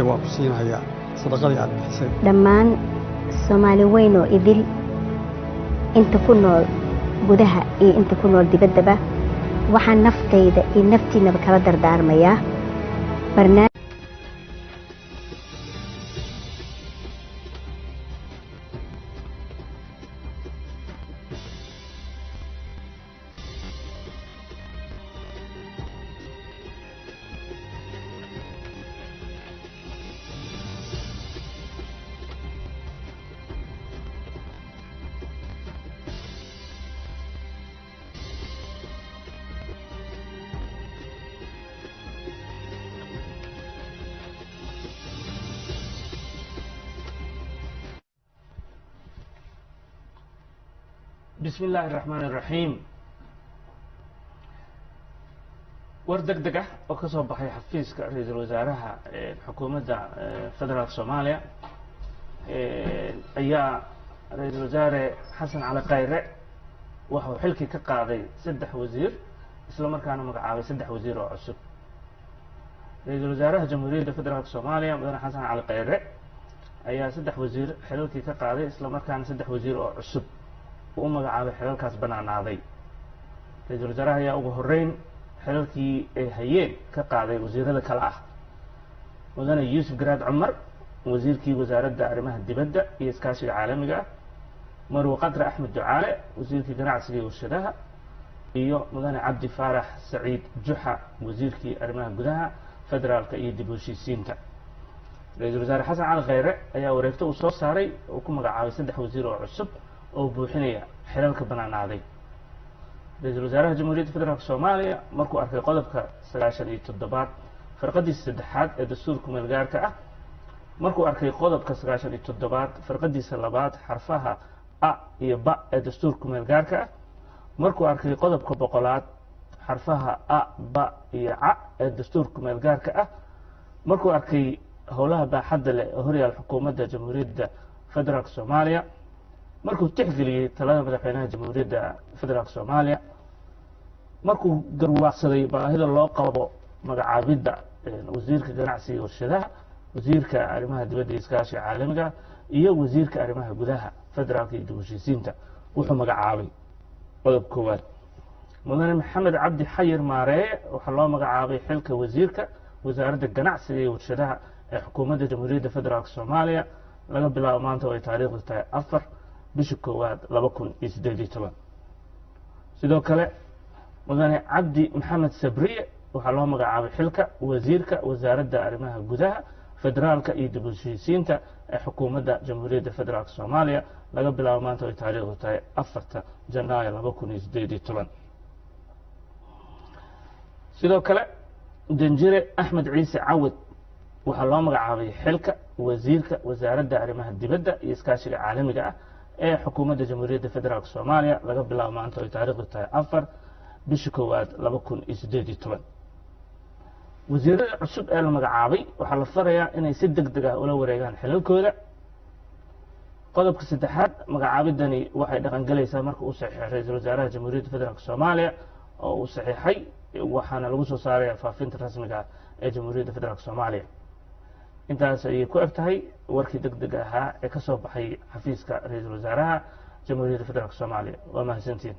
waa ku siinaya sadaqadii aad bixisay dhammaan Soomaali weyn oo idil inta ku nool gudaha iyo inta ku nool dibaddaba waxaan naftayda iyo naftiinaba kala dardaarmayaa barnaamij بسم الله الرحمن الرحيم وردك دقة وكسر بحي حفيز كرئيس الوزراء حكومة فدرال الصومالية أيا رئيس الوزراء حسن على قيرة وهو حلكي كقاضي سدح وزير إسلام كانوا مقعاوي سدح وزير وعصب رئيس الوزراء جمهورية فدرال الصومالية مدن حسن على قيرة أيا سدح وزير حلكي كقاضي إسلام كان سدح وزير وعصب ومقعاوي حلالكاس بنعناضي رئيس الوزراء ayaa ugu horeyn xelalkii ay hayeen ka qaaday wasiirada kala ah mudane Yuusuf Garaad Cumar wasiirkii wasaaradda arrimaha dibadda iyo iskaashiga caalamiga ah Marwo Qadra Axmed Ducaale wasiirkii ganacsiga iyo warshadaha iyo mudane Cabdi Faarax Saciid Juxa wasiirkii arrimaha gudaha federaalka iyo dib u heshiisiinta ra'iisul wasaare Xasan Cali Khayre ayaa wareegto u soo saaray oo ku magacaabay saddex wasiir oo cusub oo buuxinaya xilalka banaanaaday رئيس الوزراء جمهورية فدرالك الصومالية مركو أركي قضبك 97 فرقدي السدحات الدستور كمال غاركة مركو أركي قضبك 97 فرقدي سلبات حرفها أ هي باء الدستور كمال غاركة مركو أركي قضبك بقولات حرفها أ باء هي ع الدستور كمال غاركة مركو أركي هولها بحد هوريا الحكومة جمهورية فدرالك الصومالية markuu tixgeliyay talada madaxweynaha jamhuuriyadda federaalka Soomaaliya markuu garwaaqsaday baahida loo qabo magacaabidda wasiirka ganacsiga warshadaha wasiirka arrimaha dibadda iyo iskaashiga caalamiga iyo wasiirka arrimaha gudaha federaalka iyo dib u heshiisiinta wuxuu magacaabay qodob koowaad mudane Maxamed Cabdi Xayir Maaree waxa loo magacaabay xilka wasiirka wasaaradda ganacsiga iyo warshadaha ee xukuumadda jamhuuriyadda federaalka Soomaaliya laga bilaabo maanta oo ay taariikhdu tahay 4 bisha koowaad 2018 sidoo kale mudane Cabdi Maxamed Sabriye waxa loo magacaabay xilka wasiirka wasaaradda arrimaha gudaha federaalka iyo dib u heshiisiinta ee xukuumadda jamhuuriyadda federaalka Soomaaliya laga bilaabo maanta oo ay taariikhdu tahay 4 Janaayo 2018 sidoo kale Danjire Axmed Ciise Cawad waxa loo magacaabay xilka wasiirka wasaaradda arrimaha dibadda iyo iskaashiga caalamiga ah ee xukuumadda jamhuuriyadda federaalka Soomaaliya laga bilaabo maanta oo taariikhdu tahay 4 bisha koowaad 2018 wasiirada cusub ee la magacaabay waxa la farayaa inay si degdeg ah ula wareegaan xilalkooda qodobka saddexaad magacaabidani waxay dhaqan galaysaa marka uu saxiixay ra'iisul wasaaraha jamhuuriyadda federaalka Soomaaliya oo uu saxiixay waxaana lagu soo saarayaa faafinta rasmiga ah ee jamhuuriyadda federaalka Soomaaliya intaas ayay ku egtahay warkii degdega ahaa ee ka soo baxay xafiiska ra'iisul wasaaraha jamhuuriyadda federaalka Soomaaliya waa mahadsantiin